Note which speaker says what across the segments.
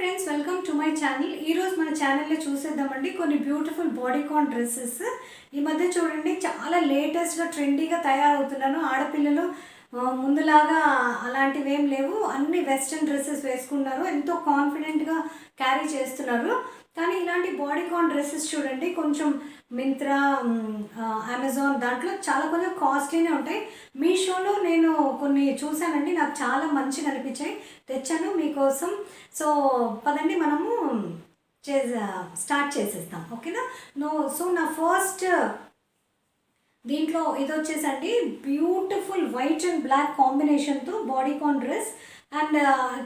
Speaker 1: Friends, welcome to my channel. ఈరోజు మన ఛానల్లో చూసేద్దామండి కొన్ని బ్యూటిఫుల్ బాడీకాన్ డ్రెస్సెస్. ఈ మధ్య చూడండి చాలా లేటెస్ట్గా ట్రెండీగా తయారవుతున్నాను. ఆడపిల్లలు ముందులాగా అలాంటివి ఏం లేవు, అన్ని వెస్ట్రన్ డ్రెస్సెస్ వేసుకున్నారు, ఎంతో కాన్ఫిడెంట్గా క్యారీ చేస్తున్నారు. కానీ ఇలాంటి బాడీకాన్ డ్రెస్సెస్ చూడండి కొంచెం మింత్రా, అమెజాన్ దాంట్లో చాలా కొంచెం కాస్ట్లీనే ఉంటాయి. మీషోలో నేను కొన్ని చూశానండి, నాకు చాలా మంచిగా అనిపించాయి, తెచ్చాను మీకోసం. సో పదండి మనము స్టార్ట్ చేసేస్తాం, ఓకేనా? సో నా ఫస్ట్ దీంట్లో ఇది వచ్చేసండి బ్యూటిఫుల్ వైట్ అండ్ బ్లాక్ కాంబినేషన్తో బాడీకాన్ డ్రెస్. అండ్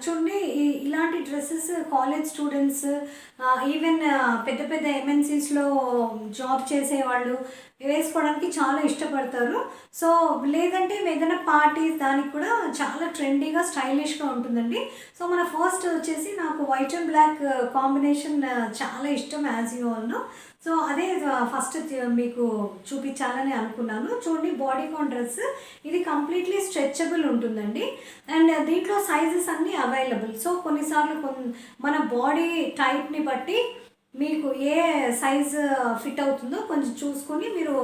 Speaker 1: చూడండి ఇలాంటి డ్రెస్సెస్ కాలేజ్ స్టూడెంట్స్, ఈవెన్ పెద్ద పెద్ద ఎంఎన్సీస్లో జాబ్ చేసేవాళ్ళు వేసుకోవడానికి చాలా ఇష్టపడతారు. సో లేదంటే ఏదైనా పార్టీస్ దానికి కూడా చాలా ట్రెండీగా స్టైలిష్గా ఉంటుందండి. సో మన ఫస్ట్ వచ్చేసి నాకు వైట్ అండ్ బ్లాక్ కాంబినేషన్ చాలా ఇష్టం, as you all know. So అదే ఫస్ట్ మీకు చూపించాలని అనుకున్నాను. చూడండి బాడీకాన్ డ్రెస్, ఇది కంప్లీట్లీ స్ట్రెచబుల్ ఉంటుందండి. అండ్ దీంట్లో సైజెస్ అన్నీ అవైలబుల్. సో కొన్నిసార్లు మన బాడీ టైప్ని బట్టి మీకు ఏ సైజ్ ఫిట్ అవుతుందో కొంచెం చూసుకొని మీరు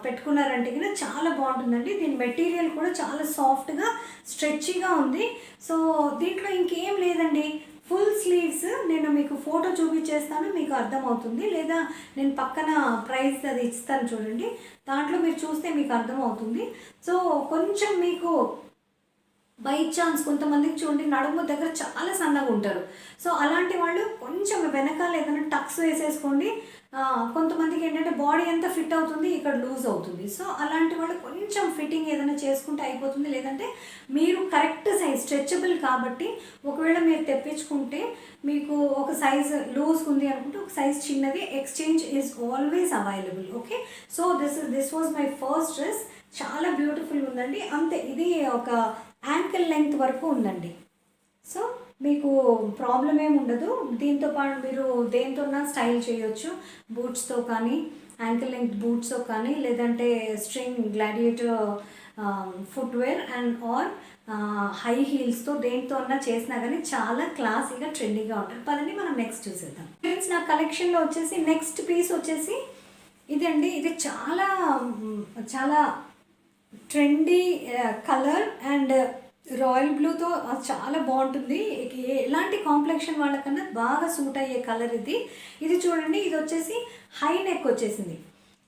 Speaker 1: పెట్టుకున్నారంటే కనుక చాలా బాగుంటుందండి. దీని మెటీరియల్ కూడా చాలా సాఫ్ట్గా స్ట్రెచ్గా ఉంది. సో దీంట్లో ఇంకేం లేదండి, ఫుల్ స్లీవ్స్. నేను మీకు ఫోటో చూపించేస్తాను, మీకు అర్థమవుతుంది, లేదా నేను పక్కన ప్రైస్ అది ఇస్తాను చూడండి, దాంట్లో మీరు చూస్తే మీకు అర్థమవుతుంది. సో కొంచెం మీకు బై ఛాన్స్ కొంతమందికి చూడండి నడుము దగ్గర చాలా సన్నగా ఉంటారు. సో అలాంటి వాళ్ళు కొంచెం వెనకాల ఏదైనా టక్స్ వేసేసుకోండి. కొంతమందికి ఏంటంటే బాడీ అంతా ఫిట్ అవుతుంది, ఇక్కడ లూజ్ అవుతుంది. సో అలాంటి వాళ్ళు కొంచెం ఫిట్టింగ్ ఏదైనా చేసుకుంటే అయిపోతుంది. లేదంటే మీరు కరెక్ట్ సైజ్ స్ట్రెచబుల్ కాబట్టి ఒకవేళ మీరు తెప్పించుకుంటే మీకు ఒక సైజ్ లూజ్ ఉంది అనుకుంటే ఒక సైజ్ చిన్నది exchange is always available. Okay, so this was my first dress. చాలా బ్యూటిఫుల్ ఉందండి. అంతే, ఇది ఒక యాంకిల్ లెంగ్త్ వరకు ఉందండి. సో మీకు ప్రాబ్లం ఏమి ఉండదు. దీంతో పాటు మీరు దేంతోన్నా స్టైల్ చేయొచ్చు, బూట్స్తో కానీ, యాంకిల్ లెంగ్త్ బూట్స్తో కానీ, లేదంటే string gladiator footwear and or high హీల్స్తో దేంతో అన్నా చేసినా కానీ చాలా క్లాసీగా ట్రెండీగా ఉంటుంది. పదండి మనం నెక్స్ట్ చూసేద్దాం. ఫ్రెండ్స్, నా కలెక్షన్లో వచ్చేసి నెక్స్ట్ పీస్ వచ్చేసి ఇదండి. ఇది చాలా చాలా ట్రెండీ కలర్ అండ్ రాయల్ బ్లూతో చాలా బాగుంటుంది. ఎలాంటి కాంప్లెక్షన్ వాళ్ళకన్నా బాగా సూట్ అయ్యే కలర్ ఇది. ఇది చూడండి, ఇది వచ్చేసి హై నెక్ వచ్చేసింది.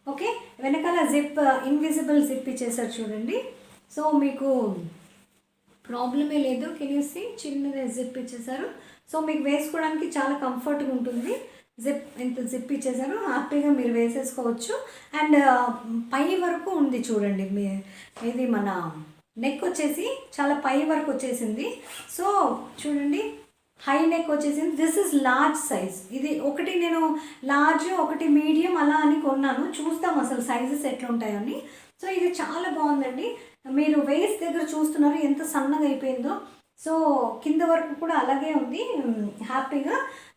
Speaker 1: ఓకే, వెనకాల జిప్, ఇన్విజిబుల్ జిప్ ఇచ్చేసారు చూడండి. సో మీకు ప్రాబ్లమే లేదు, కెన్యూసి చిన్నది జిప్ ఇచ్చేసారు. సో మీకు వేసుకోవడానికి చాలా కంఫర్ట్గా ఉంటుంది. ఇంత జిప్ ఇచ్చేసారు, హ్యాపీగా మీరు వేసేసుకోవచ్చు. అండ్ పై వరకు ఉంది చూడండి, ఇది మన నెక్ వచ్చేసి చాలా పై వరకు వచ్చేసింది. సో చూడండి, హై నెక్ వచ్చేసింది. This is large size. ఇది ఒకటి నేను లార్జ్, ఒకటి మీడియం అలా అని కొన్నాను. చూస్తాం అసలు సైజెస్ ఎట్లా ఉంటాయని. సో ఇది చాలా బాగుందండి. మీరు వేస్ట్ దగ్గర చూస్తున్నారు ఎంత సన్నగా అయిపోయిందో. సో కింద వరకు కూడా అలాగే ఉంది హ్యాపీగా,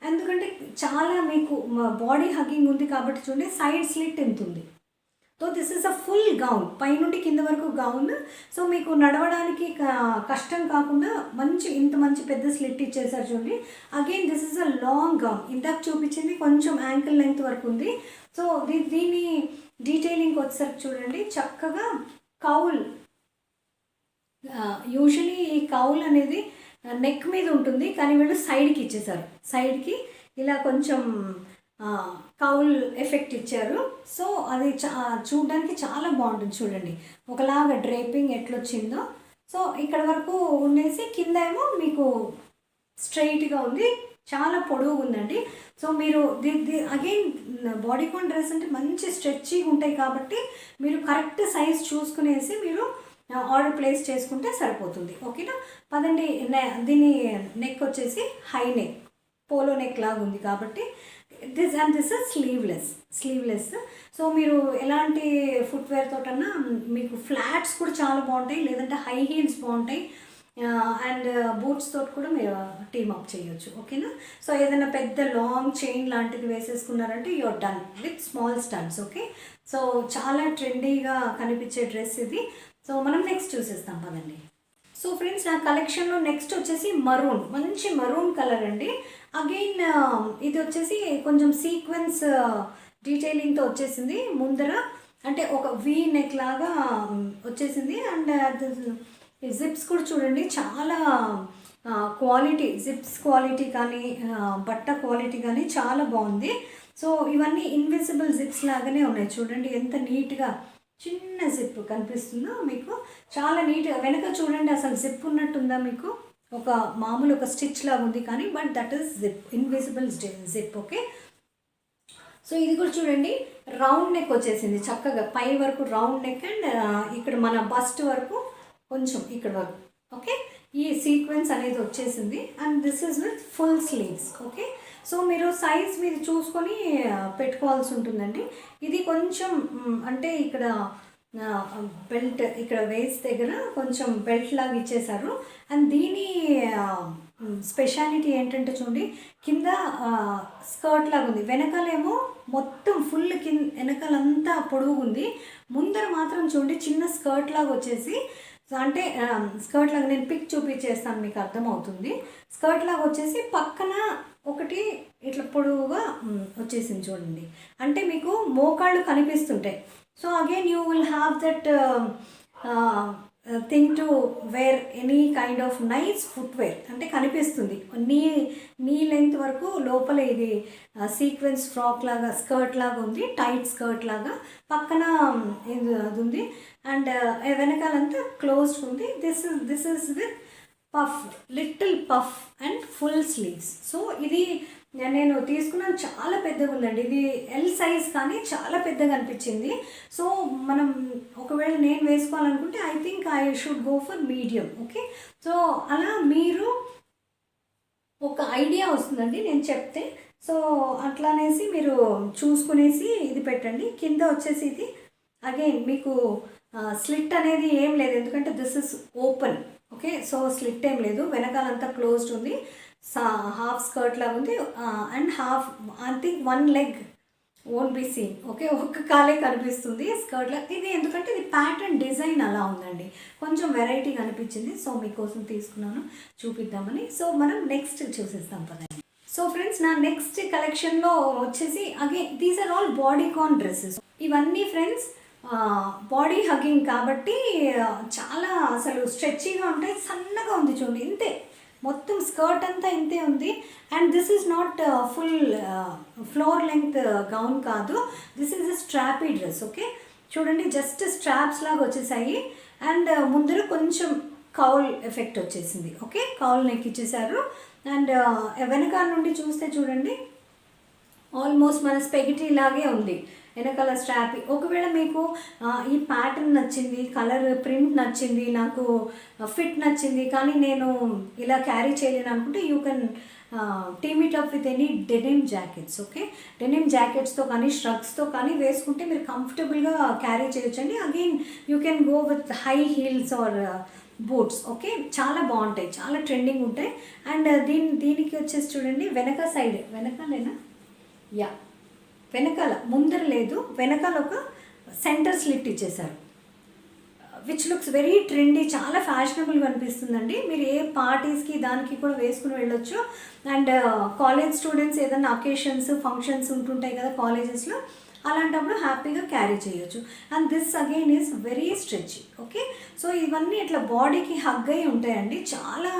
Speaker 1: ఎందుకంటే చాలా మీకు బాడీ హగ్గింగ్ ఉంది కాబట్టి చూడండి సైడ్ స్లిట్ ఎంత ఉంది. So this is a full gown, పైనుండి కింద వరకు గౌన్. సో మీకు నడవడానికి కష్టం కాకుండా ఇంత మంచి పెద్ద స్లిట్ ఇచ్చేసారు చూడండి. Again this is a long gown. ఇందాక చూపించింది కొంచెం యాంకిల్ లెంగ్త్ వరకు ఉంది. సో దీని డీటెయిలింగ్ వచ్చేసరికి చూడండి, చక్కగా కౌల్, యూజువలీ ఈ కౌల్ అనేది నెక్ మీద ఉంటుంది, కానీ వీళ్ళు సైడ్కి ఇచ్చేసారు. సైడ్కి ఇలా కొంచెం కౌల్ ఎఫెక్ట్ ఇచ్చారు. సో అది చూడడానికి చాలా బాగుంటుంది. చూడండి ఒకలాగా డ్రేపింగ్ ఎట్లొచ్చిందో. సో ఇక్కడ వరకు ఉండేసి కింద ఏమో మీకు స్ట్రైట్గా ఉంది, చాలా పొడవుగా ఉందండి. సో మీరు అగైన్ బాడీకాన్ డ్రెస్ అంటే మంచి స్ట్రెచ్గా ఉంటాయి కాబట్టి మీరు కరెక్ట్ సైజ్ చూసుకునేసి మీరు ఆర్డర్ ప్లేస్ చేసుకుంటే సరిపోతుంది. ఓకేనా? పదండి, దీని నెక్ వచ్చేసి హై నెక్, పోలో నెక్ లాగా ఉంది కాబట్టి దిస్ ఇస్ స్లీవ్లెస్. సో మీరు ఎలాంటి ఫుట్వేర్ తోటన్నా మీకు ఫ్లాట్స్ కూడా చాలా బాగుంటాయి, లేదంటే హై హీల్స్ బాగుంటాయి, అండ్ బూట్స్ తోటి కూడా మీరు టీమ్ అప్ చేయొచ్చు. ఓకేనా? సో ఏదైనా పెద్ద లాంగ్ చైన్ లాంటిది వేసేసుకున్నారంటే you're done with small studs. Okay, so చాలా ట్రెండీగా కనిపించే డ్రెస్ ఇది. సో మనం నెక్స్ట్ చూసేస్తాం పదండి. సో ఫ్రెండ్స్ నా కలెక్షన్లో నెక్స్ట్ వచ్చేసి మరూన్, మంచి మరూన్ కలర్ అండి. అగైన్ ఇది వచ్చేసి కొంచెం సీక్వెన్స్ డీటెయిలింగ్తో వచ్చేసింది ముందర, అంటే ఒక వీ నెక్ లాగా వచ్చేసింది. అండ్ జిప్స్ కూడా చూడండి చాలా క్వాలిటీ, జిప్స్ క్వాలిటీ కానీ బట్ట క్వాలిటీ కానీ చాలా బాగుంది. సో ఇవన్నీ ఇన్విజిబుల్ జిప్స్ లాగానే ఉన్నాయి చూడండి, ఎంత నీట్గా చిన్న జిప్ కనిపిస్తుందో మీకు, చాలా నీట్గా. వెనక చూడండి అసలు జిప్ ఉన్నట్టుందా మీకు, ఒక మామూలు ఒక స్టిచ్ లాగా ఉంది కానీ but that is zip, invisible zip. Okay, so ఇది కూడా చూడండి రౌండ్ నెక్ వచ్చేసింది చక్కగా, పై వరకు రౌండ్ నెక్ అండ్ ఇక్కడ మన బస్ట్ వరకు కొంచెం ఇక్కడ వరకు. ఓకే, ఈ సీక్వెన్స్ అనేది వచ్చేసింది and this is with full sleeves. Okay, so మీరు సైజ్ మీరు చూసుకొని పెట్టుకోవాల్సి ఉంటుందండి. ఇది కొంచెం అంటే ఇక్కడ బెల్ట్, ఇక్కడ వేస్ట్ దగ్గర కొంచెం బెల్ట్ లాగా ఇచ్చేసారు. అండ్ దీని స్పెషాలిటీ ఏంటంటే చూడండి, కింద స్కర్ట్ లాగా ఉంది, వెనకాలేమో మొత్తం ఫుల్ కింద వెనకాలంతా పొడుగు ఉంది, ముందర మాత్రం చూడండి చిన్న స్కర్ట్ లాగా వచ్చేసి, అంటే స్కర్ట్ లాగా నేను పిక్ చూపించేస్తాను మీకు అర్థమవుతుంది. స్కర్ట్ లాగా వచ్చేసి పక్కన ఒకటి ఇట్లా పొడవుగా వచ్చేసింది చూడండి, అంటే మీకు మోకాళ్ళు కనిపిస్తుంటాయి. So again you will have that thing to wear any kind of nice footwear, అంటే కనిపిస్తుంది నీ లెంగ్త్ వరకు. లోపల ఇది సీక్వెన్స్ ఫ్రాక్ లాగా స్కర్ట్ లాగా ఉంది, టైట్ స్కర్ట్ లాగా, పక్కన ఇది అది ఉంది అండ్ వెనకాలంతా క్లోజ్డ్ ఉంది. This is with puff, little puff and full sleeves. So ఇది నేను తీసుకున్నాను, చాలా పెద్దగా ఉందండి, ఇది ఎల్ సైజ్ కానీ చాలా పెద్దగా అనిపించింది. సో మనం ఒకవేళ నేను వేసుకోవాలనుకుంటే I think I should go for medium. Okay, so అలా మీరు ఒక ఐడియా వస్తుందండి నేను చెప్తే. సో అట్లానేసి మీరు చూసుకునేసి ఇది పెట్టండి. కింద వచ్చేసి ఇది అగైన్ మీకు స్లిట్ అనేది ఏం లేదు, ఎందుకంటే this is open. Okay, so slit ఏం లేదు, వెనకాలంతా క్లోజ్డ్ ఉంది, హాఫ్ స్కర్ట్ లాగా ఉంది and half I think one leg won't be seen. Okay, ఒక్క కాలే కనిపిస్తుంది స్కర్ట్ లాగా. ఇది ఎందుకంటే ఇది ప్యాటర్న్ డిజైన్ అలా ఉందండి, కొంచెం వెరైటీగా అనిపించింది. సో మీకోసం తీసుకున్నాను చూపిద్దామని. సో మనం నెక్స్ట్ చూసేస్తాం పదండి. సో ఫ్రెండ్స్ నా నెక్స్ట్ కలెక్షన్లో వచ్చేసి again these are all bodycon dresses. ఇవన్నీ ఫ్రెండ్స్ బాడీ హగ్గింగ్ కాబట్టి చాలా అసలు స్ట్రెచ్గా ఉంటాయి, సన్నగా ఉంది చూడండి, ఇంతే మొత్తం స్కర్ట్ అంతా ఇంతే ఉంది. And this is not full floor length gown కాదు, this is a strappy dress. Okay, చూడండి జస్ట్ స్ట్రాప్స్ లాగా వచ్చేసాయి అండ్ ముందర కొంచెం కౌల్ ఎఫెక్ట్ వచ్చేసింది. ఓకే, కౌల్ నెక్ ఇచ్చేసారు అండ్ వెనకాల నుండి చూస్తే చూడండి ఆల్మోస్ట్ మన స్పెగటీ లాగే ఉంది వెనకాల స్ట్రాప్. ఒకవేళ మీకు ఈ ప్యాటర్న్ నచ్చింది, కలర్ ప్రింట్ నచ్చింది, నాకు ఫిట్ నచ్చింది కానీ నేను ఇలా క్యారీ చేయలేను అనుకుంటే you can team it up with any denim jackets. Okay, denim జాకెట్స్తో కానీ ష్రగ్స్తో కానీ వేసుకుంటే మీరు కంఫర్టబుల్గా క్యారీ చేయొచ్చండి. Again you can go with high heels or boots. Okay, చాలా బాగుంటాయి, చాలా ట్రెండింగ్ ఉంటాయి. అండ్ దీనికి వచ్చేసి చూడండి వెనక సైడ్, వెనకాలేనా, యా వెనకాల, ముందర లేదు, వెనకాల ఒక సెంటర్ స్లిట్ ఇచ్చేసారు విచ్ లుక్స్ వెరీ ట్రెండీ, చాలా ఫ్యాషనబుల్గా అనిపిస్తుందండి. మీరు ఏ పార్టీస్కి దానికి కూడా వేసుకుని వెళ్ళొచ్చు. అండ్ కాలేజ్ స్టూడెంట్స్ ఏదైనా అకేషన్స్ ఫంక్షన్స్ ఉంటుంటాయి కదా కాలేజెస్లో, అలాంటప్పుడు హ్యాపీగా క్యారీ చేయొచ్చు. And this again is very stretchy. Okay, so ఇవన్నీ ఇట్లా బాడీకి హగ్ అయి ఉంటాయండి, చాలా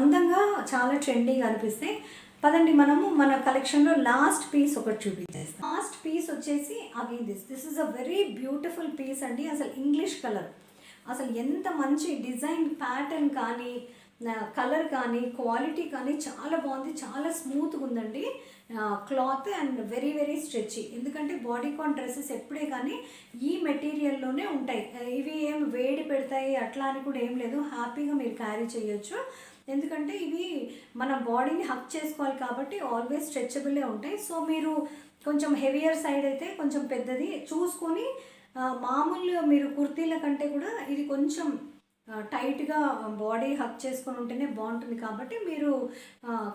Speaker 1: అందంగా చాలా ట్రెండీగా అనిపిస్తాయి. పదండి మనము మన కలెక్షన్లో లాస్ట్ పీస్ ఒకటి చూపించేస్తాం. లాస్ట్ పీస్ వచ్చేసి again this is a very beautiful piece అండి. అసలు ఇంగ్లీష్ కలర్, అసలు ఎంత మంచి డిజైన్ ప్యాటర్న్ కానీ కలర్ కానీ క్వాలిటీ కానీ చాలా బాగుంది, చాలా స్మూత్గా ఉందండి cloth and very very stretchy. ఎందుకంటే బాడీకాన్ డ్రెస్సెస్ ఎప్పుడే కానీ ఈ మెటీరియల్లోనే ఉంటాయి, ఇవి ఏం వేడి పెడతాయి అట్లా అని కూడా ఏం లేదు, హ్యాపీగా మీరు క్యారీ చేయొచ్చు. ఎందుకంటే ఇవి మన బాడీని హక్ చేసుకోవాలి కాబట్టి ఆల్వేస్ స్ట్రెచబుల్లే ఉంటాయి. సో మీరు కొంచెం హెవియర్ సైడ్ అయితే కొంచెం పెద్దది చూసుకొని, మామూలుగా మీరు కుర్తీల కంటే కూడా ఇది కొంచెం టైట్గా బాడీ హక్ చేసుకొని ఉంటేనే బాగుంటుంది కాబట్టి మీరు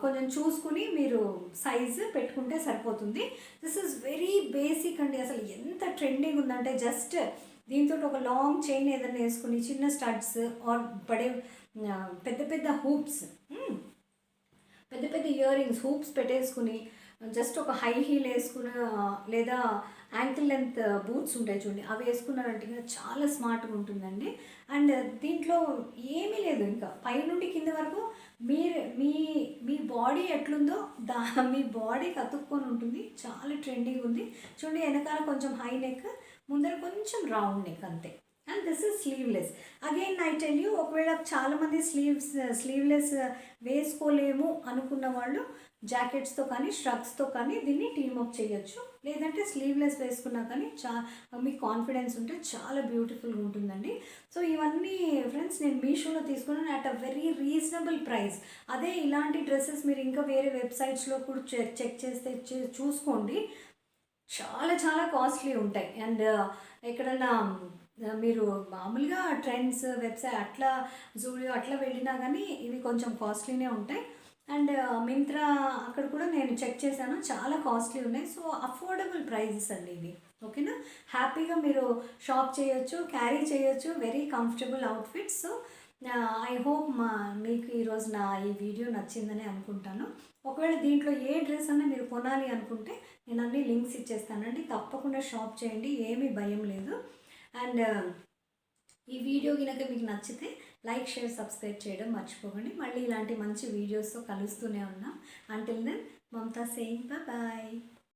Speaker 1: కొంచెం చూసుకుని మీరు సైజు పెట్టుకుంటే సరిపోతుంది. దిస్ ఈజ్ వెరీ బేసిక్ అండి, అసలు ఎంత ట్రెండింగ్ ఉందంటే జస్ట్ దీంతో ఒక లాంగ్ చైన్ ఏదైనా వేసుకుని చిన్న స్టడ్స్ ఆర్ పడే పెద్ద పెద్ద హూప్స్, పెద్ద పెద్ద ఇయర్ రింగ్స్ హూప్స్ పెట్టేసుకుని జస్ట్ ఒక హై హీల్ వేసుకున్న లేదా యాంకిల్ లెంత్ బూట్స్ ఉంటాయి చూడండి, అవి వేసుకున్నారంటే ఇంకా చాలా స్మార్ట్గా ఉంటుందండి. అండ్ దీంట్లో ఏమీ లేదు, ఇంకా పైనుండి కింద వరకు మీరు మీ మీ బాడీ ఎట్లుందో మీ బాడీకి అతుక్కొని ఉంటుంది. చాలా ట్రెండింగ్ ఉంది చూడండి. వెనకాల కొంచెం హై నెక్, ముందర కొంచెం రౌండ్ నెక్ అంతే. And this is sleeveless. Again I tell you, ఒకవేళ చాలామంది స్లీవ్లెస్ వేసుకోలేము అనుకున్న వాళ్ళు జాకెట్స్తో కానీ స్ట్రగ్స్తో కానీ దీన్ని టీమప్ చేయొచ్చు. లేదంటే స్లీవ్లెస్ వేసుకున్నా కానీ మీకు కాన్ఫిడెన్స్ ఉంటే చాలా బ్యూటిఫుల్గా ఉంటుందండి. సో ఇవన్నీ ఫ్రెండ్స్ నేను మీషోలో తీసుకున్నాను at a very reasonable price. అదే ఇలాంటి డ్రెస్సెస్ మీరు ఇంకా వేరే వెబ్సైట్స్లో కూడా చెక్ చేస్తే చూసుకోండి, చాలా చాలా కాస్ట్లీ ఉంటాయి. అండ్ ఎక్కడన్నా మీరు మామూలుగా ట్రెండ్స్ వెబ్సైట్ అట్లా జూడియో అట్లా వెళ్ళినా కానీ ఇవి కొంచెం కాస్ట్లీనే ఉంటాయి. అండ్ మింత్రా అక్కడ కూడా నేను చెక్ చేశాను, చాలా కాస్ట్లీ ఉన్నాయి. సో అఫోర్డబుల్ ప్రైజెస్ అండి ఇవి, ఓకేనా. హ్యాపీగా మీరు షాప్ చేయొచ్చు, క్యారీ చేయొచ్చు, very comfortable outfits. So I hope మీకు ఈరోజు నా ఈ వీడియో నచ్చిందని అనుకుంటాను. ఒకవేళ దీంట్లో ఏ డ్రెస్ అన్నా మీరు కొనాలి అనుకుంటే నేను అన్ని లింక్స్ ఇచ్చేస్తానండి, తప్పకుండా షాప్ చేయండి, ఏమీ భయం లేదు. అండ్ ఈ వీడియో కనుక మీకు నచ్చితే లైక్, షేర్, సబ్స్క్రైబ్ చేయడం మర్చిపోకండి. మళ్ళీ ఇలాంటి మంచి వీడియోస్తో కలుస్తూనే ఉన్నాం. Until then, Mamata saying bye.